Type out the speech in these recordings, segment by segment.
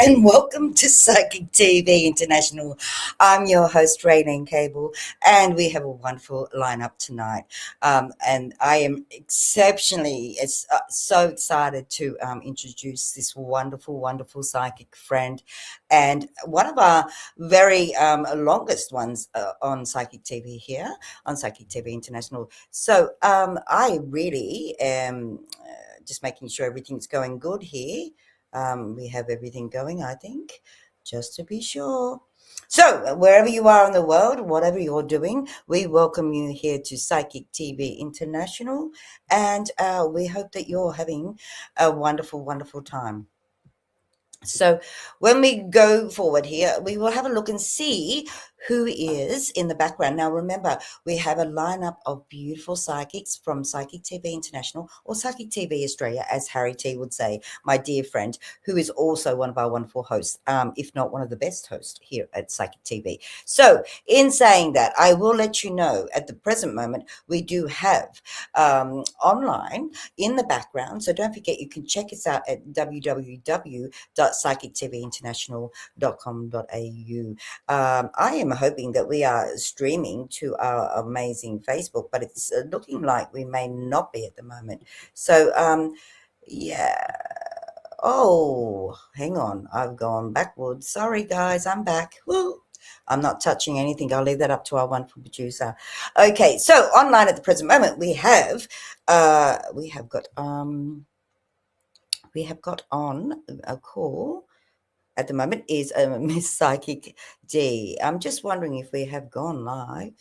and welcome to Psychic TV International. I'm your host, Rayleen Kable, and we have a wonderful lineup tonight. And I am so excited to introduce this wonderful psychic friend and one of our very longest ones on Psychic TV here on Psychic TV International. So I really am just making sure everything's going good here. We have everything going, I think, just to be sure. So, wherever you are in the world, whatever you're doing, we welcome you here to Psychic TV International, and we hope that you're having a wonderful time. So when we go forward here, we will have a look and see who is in the background. Now, remember, we have a lineup of beautiful psychics from Psychic TV International or Psychic TV Australia, as Harry T would say, my dear friend, who is also one of our wonderful hosts, if not one of the best hosts here at Psychic TV. So in saying that, I will let you know at the present moment, we do have online in the background. So don't forget, you can check us out at www.psychictvinternational.com.au. I am hoping that we are streaming to our amazing Facebook, but it's looking like we may not be at the moment. So, yeah. Oh, hang on. I've gone backwards. Sorry, guys. I'm back. Woo. I'm not touching anything. I'll leave that up to our wonderful producer. Okay, so online at the present moment we have got on a call at the moment is Miss Psychic D. I'm just wondering if we have gone live.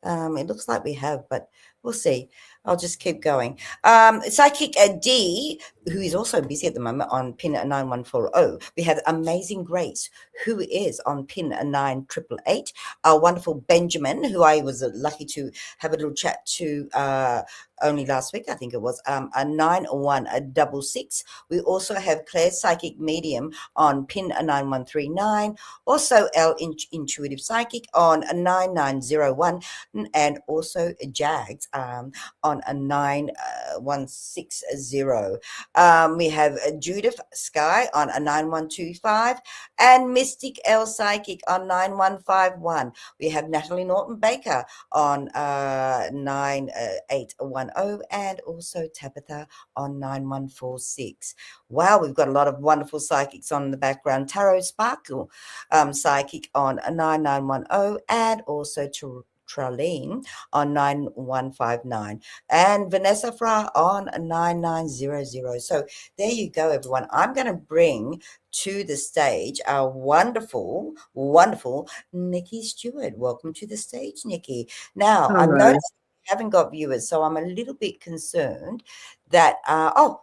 It looks like we have, but we'll see. I'll just keep going. Psychic D, who is also busy at the moment on pin 9140. We have Amazing Grace, who is on pin 9888. Our wonderful Benjamin, who I was lucky to have a little chat to only last week, I think it was, a 9166. We also have Claire Psychic Medium on pin 9139. Also, Intuitive Psychic on a 9901. And also Jags on a 9160. We have Judith Sky on a 9125 and Mystic L Psychic on 9151. We have Natalie Norton Baker on 9810 and also Tabitha on 9146. Wow, we've got a lot of wonderful psychics on the background. Tarot Sparkle Psychic on a 9910 and also Tralene on 9159 and Vanessa Fra on 9900. So there you go, everyone. I'm going to bring to the stage our wonderful Niki Stewart. Welcome to the stage, Niki. Now, I've Hello. noticed we haven't got viewers, so I'm a little bit concerned that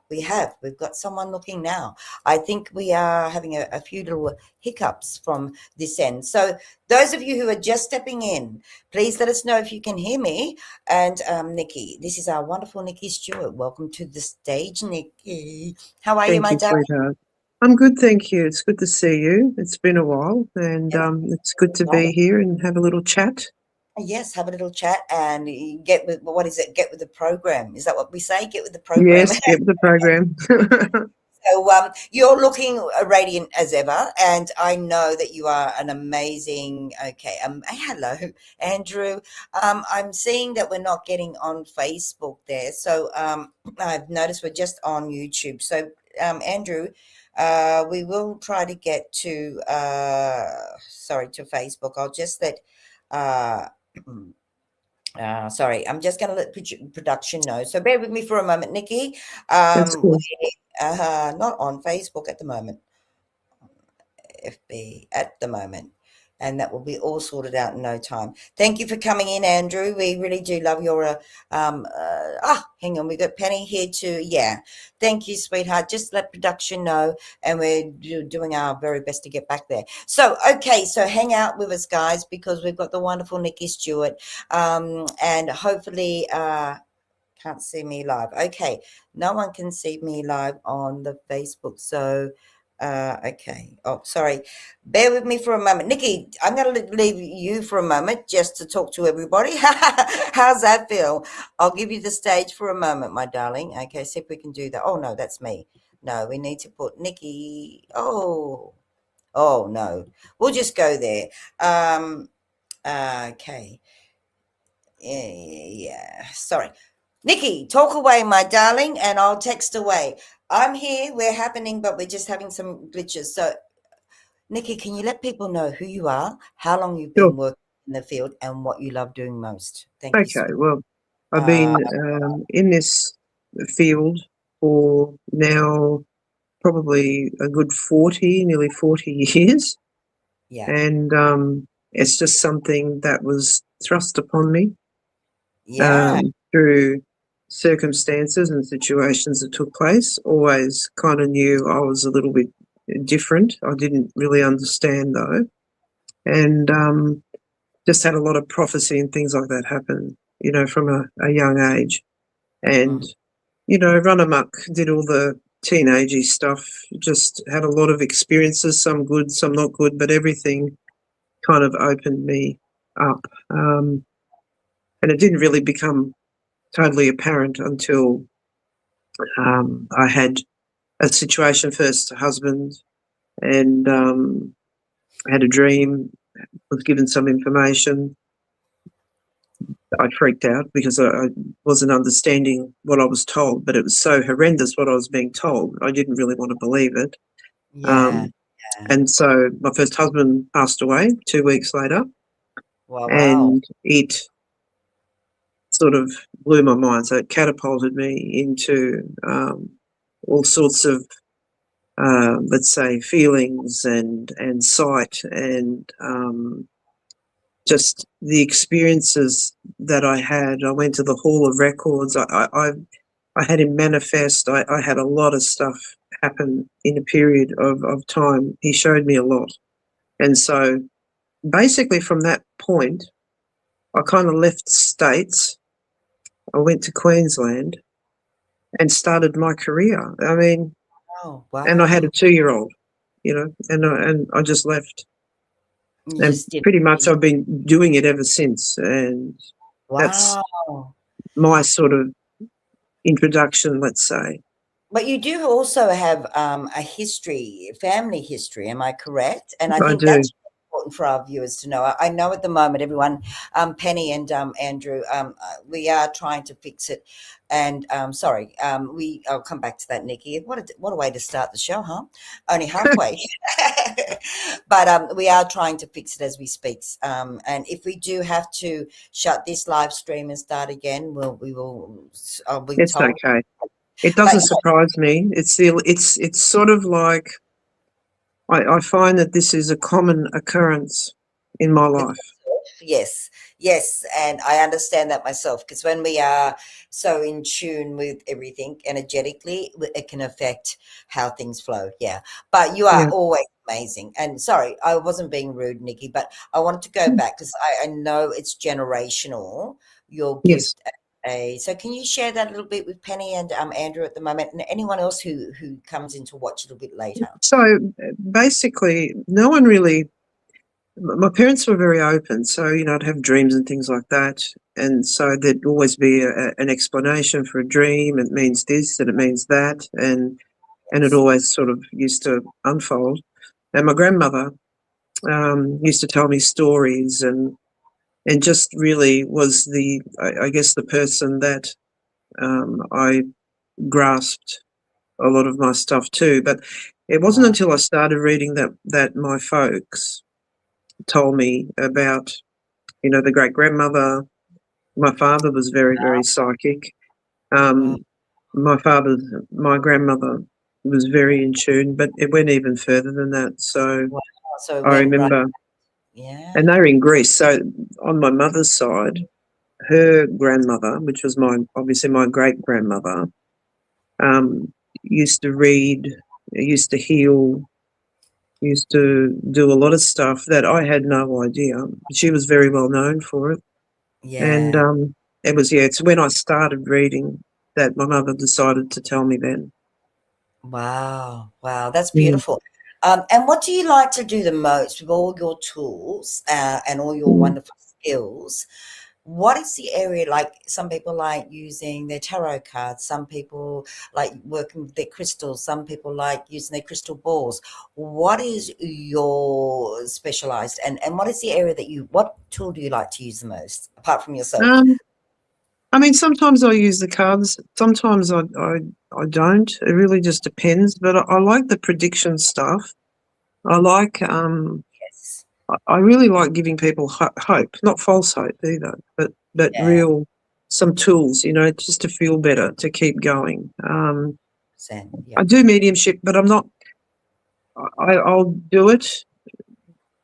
we've got someone looking now. I think we are having a few little hiccups from this end. So those of you who are just stepping in, please let us know if you can hear me. And Niki, this is our wonderful Niki Stewart. Welcome to the stage, Niki. How are you, Thank my you, darling? sweetheart. I'm good, thank you. It's good to see you. It's been a while, and it's good to be here and have a little chat. Yes, have a little chat and get with what is it? Get with the program. Is that what we say? Get with the program. Yes, get the program. So you're looking radiant as ever, and I know that you are an amazing. Okay, hello, Andrew. I'm seeing that we're not getting on Facebook there, so I've noticed we're just on YouTube. So Andrew, we will try to get to to Facebook. I'll just let. Uh, Sorry, I'm just going to let production know. So bear with me for a moment, Nikki. That's We're good. not on Facebook at the moment, FB at the moment. And that will be all sorted out in no time. Thank you for coming in, Andrew. We really do love your. Hang on, we got Penny here too. Yeah, thank you, sweetheart. Just let production know, and we're doing our very best to get back there. So, okay, so hang out with us, guys, because we've got the wonderful Niki Stewart, and hopefully. Can't see me live. Okay, no one can see me live on the Facebook. So. Okay. Oh, sorry. Bear with me for a moment. Nikki, I'm going to leave you for a moment just to talk to everybody. How's that feel? I'll give you the stage for a moment, my darling. Okay, see if we can do that. Oh, no, that's me. No, we need to put Nikki. Oh. Oh no, we'll just go there. Um, okay. Yeah. Sorry. Nikki, talk away, my darling, and I'll text away. I'm here, we're happening, but we're just having some glitches. So, Nikki, can you let people know who you are, how long you've Sure. been working in the field, and what you love doing most? Thank you so Okay. much. Well, I've Uh, been in this field for now probably a good 40, nearly 40 years. yeah, And it's just something that was thrust upon me yeah, through circumstances and situations that took place. Always kind of knew I was a little bit different. I didn't really understand though. And just had a lot of prophecy and things like that happen, from a young age. And, mm, run amok, did all the teenagey stuff, just had a lot of experiences, some good, some not good, but everything kind of opened me up. And it didn't really become totally apparent until I had a situation first, husband, and had a dream, was given some information. I freaked out because I wasn't understanding what I was told, but it was so horrendous what I was being told. I didn't really want to believe it. yeah, Um, yeah. and so my first husband passed away 2 weeks later, Wow, wow. and it sort of blew my mind. So it catapulted me into all sorts of, let's say, feelings and sight and just the experiences that I had. I went to the Hall of Records. I had him manifest. I had a lot of stuff happen in a period of time. He showed me a lot. And so basically from that point, I kind of left the States. I went to Queensland and started my career. I mean, Oh, and I had a wow. 2-year-old, and I just left. You And just did. pretty much I've been doing it ever since. And that's Wow. my sort of introduction, let's say. But you do also have a history, family history, am I correct? And I I think do. that's important for our viewers to know. I know at the moment, everyone, Penny and Andrew, we are trying to fix it. And sorry, I'll come back to that, Nikki. What a way to start the show, huh? Only halfway. But we are trying to fix it as we speak. And if we do have to shut this live stream and start again, we will. I'll be It's told. okay. It But doesn't surprise me. It's sort of like I find that this is a common occurrence in my with life. yes, yes, and I understand that myself because when we are so in tune with everything energetically, it can affect how things flow. Yeah, but you are Yeah. always amazing. And sorry, I wasn't being rude, Nikki, but I wanted to go back because I know it's generational. Your Yes. gift. So can you share that a little bit with Penny and Andrew at the moment, and anyone else who comes in to watch a little bit later? So basically, no one really. My parents were very open, so I'd have dreams and things like that, and so there'd always be an explanation for a dream. It means this, and it means that, and it Yes. always sort of used to unfold. And my grandmother used to tell me stories, and just really was I guess, the person that I grasped a lot of my stuff too. But it wasn't Wow. until I started reading that my folks told me about, the great grandmother. My father was very, very psychic. Wow. Um, my grandmother was very in tune, but it went even further than that. So Wow. So it I went right. remember, Yeah. and they were in Greece. So on my mother's side, her grandmother, which was obviously my great grandmother, um, used to read, used to heal, used to do a lot of stuff that I had no idea. She was very well known for it. And Yeah. it was, yeah, it's when I started reading that my mother decided to tell me then. Wow. Wow. That's Mm. beautiful. And what do you like to do the most with all your tools and all your Mm. wonderful skills? what is the area like? Some people like using their tarot cards, some people like working with their crystals, some people like using their crystal balls. What is your specialized, and what is the area that what tool do you like to use the most apart from yourself? Um, I mean, sometimes I use the cards, sometimes I don't. It really just depends. But I like the prediction stuff. I like Yes. I really like giving people hope, not false hope either, but Yeah. real some tools, just to feel better, to keep going. Yeah. I do mediumship, but I'm not. I'll do it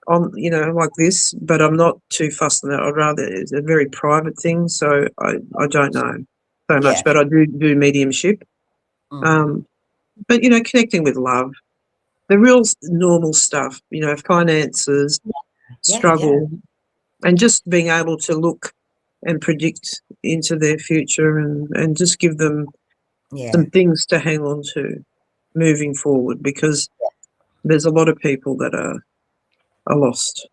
on, like this, but I'm not too fussed on it. I'd rather it's a very private thing, so I don't know so much, Yeah. but I do mediumship. Hmm. Um, but connecting with love, the real normal stuff, finances, Yeah. Yeah. struggle, and just being able to look and predict into their future and just give them some Yeah. things to hang on to moving forward, because there's a lot of people that are lost.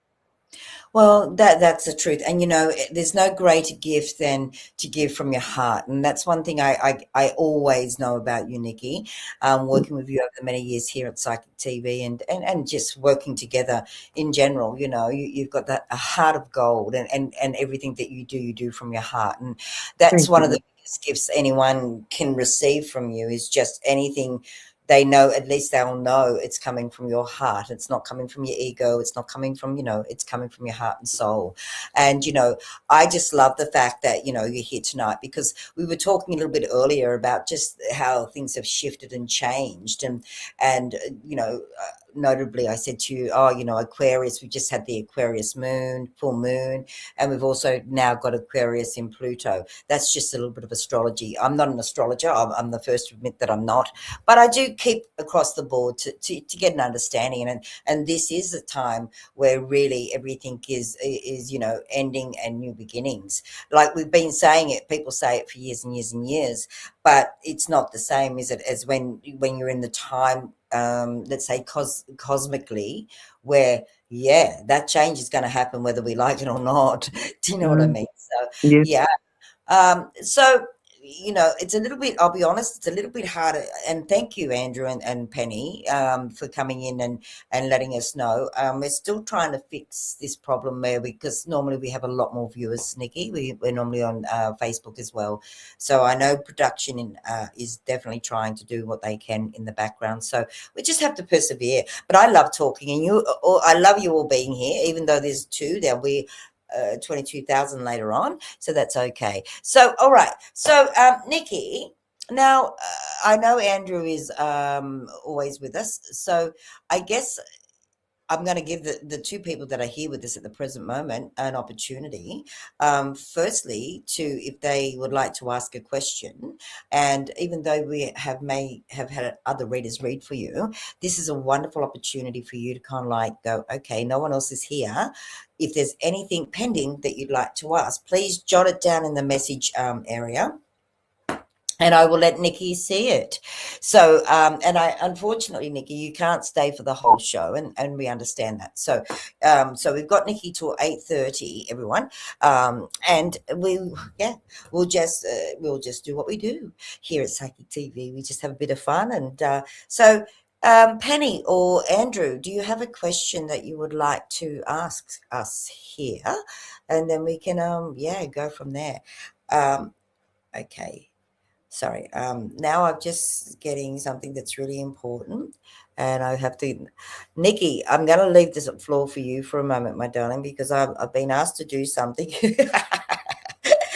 Well, that's the truth, and there's no greater gift than to give from your heart, and that's one thing I always know about you, Nikki. Working with you over the many years here at Psychic TV, and just working together in general, you've got that a heart of gold, and everything that you do from your heart, and that's Thank one of the you. biggest gifts anyone can receive from you is just anything they know, at least they'll know it's coming from your heart. It's not coming from your ego. It's not coming from, it's coming from your heart and soul. And, I just love the fact that, you're here tonight, because we were talking a little bit earlier about just how things have shifted and changed. And, notably I said to you, oh, Aquarius, we just had the Aquarius moon, full moon, and we've also now got Aquarius in Pluto. That's just a little bit of astrology. I'm not an astrologer. I'm the first to admit that I'm not, but I do keep across the board to get an understanding, and this is a time where really everything is ending and new beginnings. Like we've been saying it, people say it for years and years and years, but it's not the same, is it, as when you're in the time, let's say cosmically, where that change is going to happen whether we like it or not. Do you know what I Mm, mean? So yes. yeah. So, it's a little bit, I'll be honest, it's a little bit harder. And thank you, Andrew and Penny, for coming in and letting us know. We're still trying to fix this problem because normally we have a lot more viewers, Nikki. We're normally on Facebook as well. So I know production is definitely trying to do what they can in the background. So we just have to persevere. But I love talking, and I love you all being here, even though there's two, there'll be 22,000 later on, so that's okay. So all right, so Nikki, now I know Andrew is always with us, so I guess I'm going to give the two people that are here with us at the present moment an opportunity. Firstly, if they would like to ask a question, and even though we may have had other readers read for you, this is a wonderful opportunity for you to kind of like go, okay, no one else is here. If there's anything pending that you'd like to ask, please jot it down in the message area, and I will let Nikki see it. So, and unfortunately, Nikki, you can't stay for the whole show, and we understand that. So, so we've got Nikki till 8:30, everyone, and we'll just do what we do here at Psychic TV. We just have a bit of fun, and so. Penny or Andrew, do you have a question that you would like to ask us here, and then we can go from there. Okay. Sorry. Now I'm just getting something that's really important, and I have to. Nikki, I'm going to leave this floor for you for a moment, my darling, because I've been asked to do something.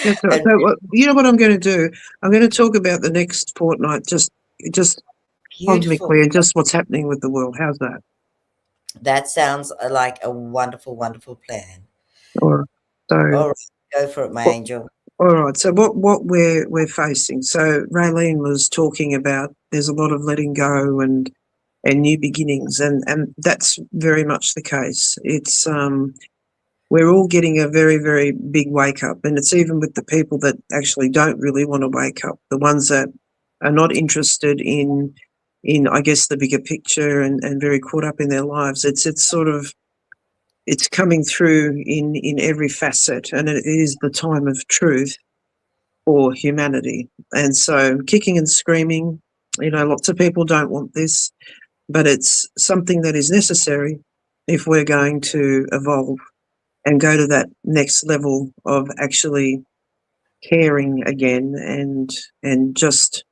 That's right. And So, you know what I'm going to do? I'm going to talk about the next fortnight, just beautiful. cosmically, and just what's happening with the world. How's that? That sounds like a wonderful, wonderful plan. Or so. All right, go for it, my angel. All right. So what we're facing. So Rayleen was talking about there's a lot of letting go and new beginnings, and that's very much the case. It's we're all getting a very, very big wake up, and it's even with the people that actually don't really want to wake up, the ones that are not interested in I guess the bigger picture and very caught up in their lives. It's sort of it's coming through in every facet, and it is the time of truth for humanity. And so kicking and screaming, lots of people don't want this, but it's something that is necessary if we're going to evolve and go to that next level of actually caring again, and just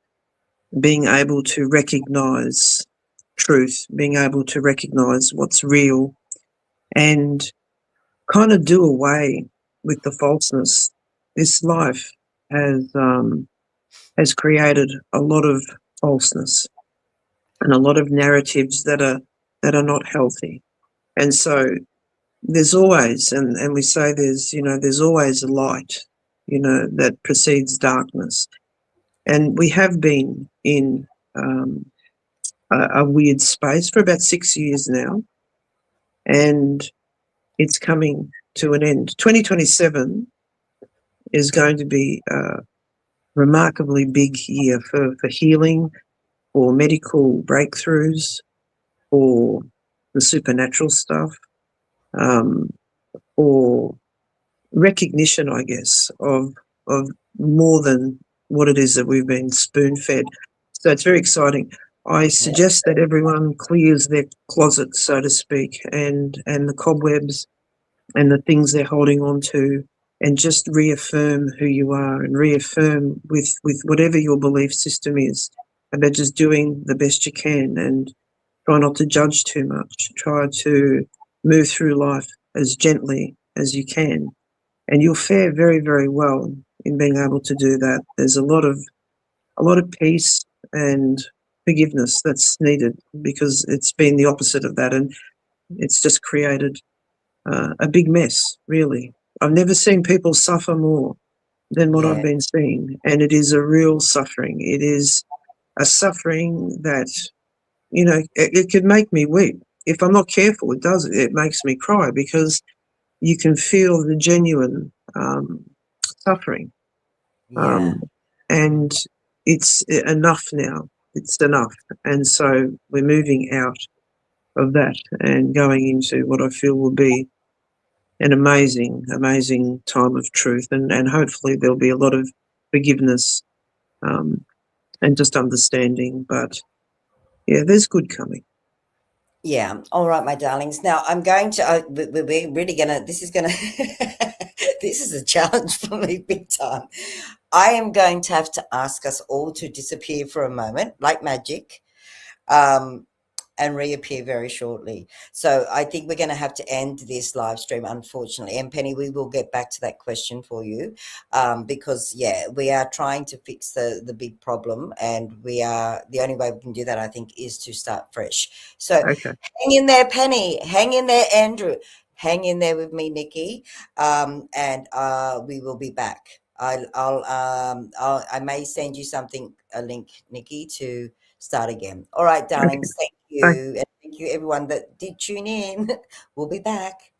being able to recognize truth, being able to recognize what's real, and kind of do away with the falseness. This life has created a lot of falseness and a lot of narratives that are not healthy. And so there's always, and we say there's always a light, that precedes darkness. And we have been in a weird space for about 6 years now, and it's coming to an end. 2027 is going to be a remarkably big year for healing, for medical breakthroughs, for the supernatural stuff, or recognition, I guess, of more than what it is that we've been spoon-fed. So it's very exciting. I suggest that everyone clears their closet, so to speak, and the cobwebs and the things they're holding on to, and just reaffirm who you are, and reaffirm with whatever your belief system is, about just doing the best you can, and try not to judge too much. Try to move through life as gently as you can, and you'll fare very, very well in being able to do that. There's a lot of peace and forgiveness that's needed, because it's been the opposite of that, and it's just created a big mess, really. I've never seen people suffer more than what I've been seeing, and it is a real suffering. It is a suffering that, it could make me weep. If I'm not careful, it does. It makes me cry, because you can feel the genuine suffering. And it's enough now. It's enough. And so we're moving out of that and going into what I feel will be an amazing, amazing time of truth. And hopefully there'll be a lot of forgiveness and just understanding. But yeah, there's good coming. Yeah. All right, my darlings. Now I'm going to, we're really gonna, this is gonna, this is a challenge for me big time. I am going to have to ask us all to disappear for a moment, like magic. Um, and reappear very shortly. So I think we're going to have to end this live stream, unfortunately. And Penny, we will get back to that question for you, because we are trying to fix the big problem, and we are, the only way we can do that, I think, is to start fresh. So Okay. hang in there, Penny. Hang in there, Andrew. Hang in there with me, Nikki, and we will be back. I may send you a link, Nikki, to start again. All right, Okay. darlings. Thank Bye. you. And thank you, everyone that did tune in. We'll be back.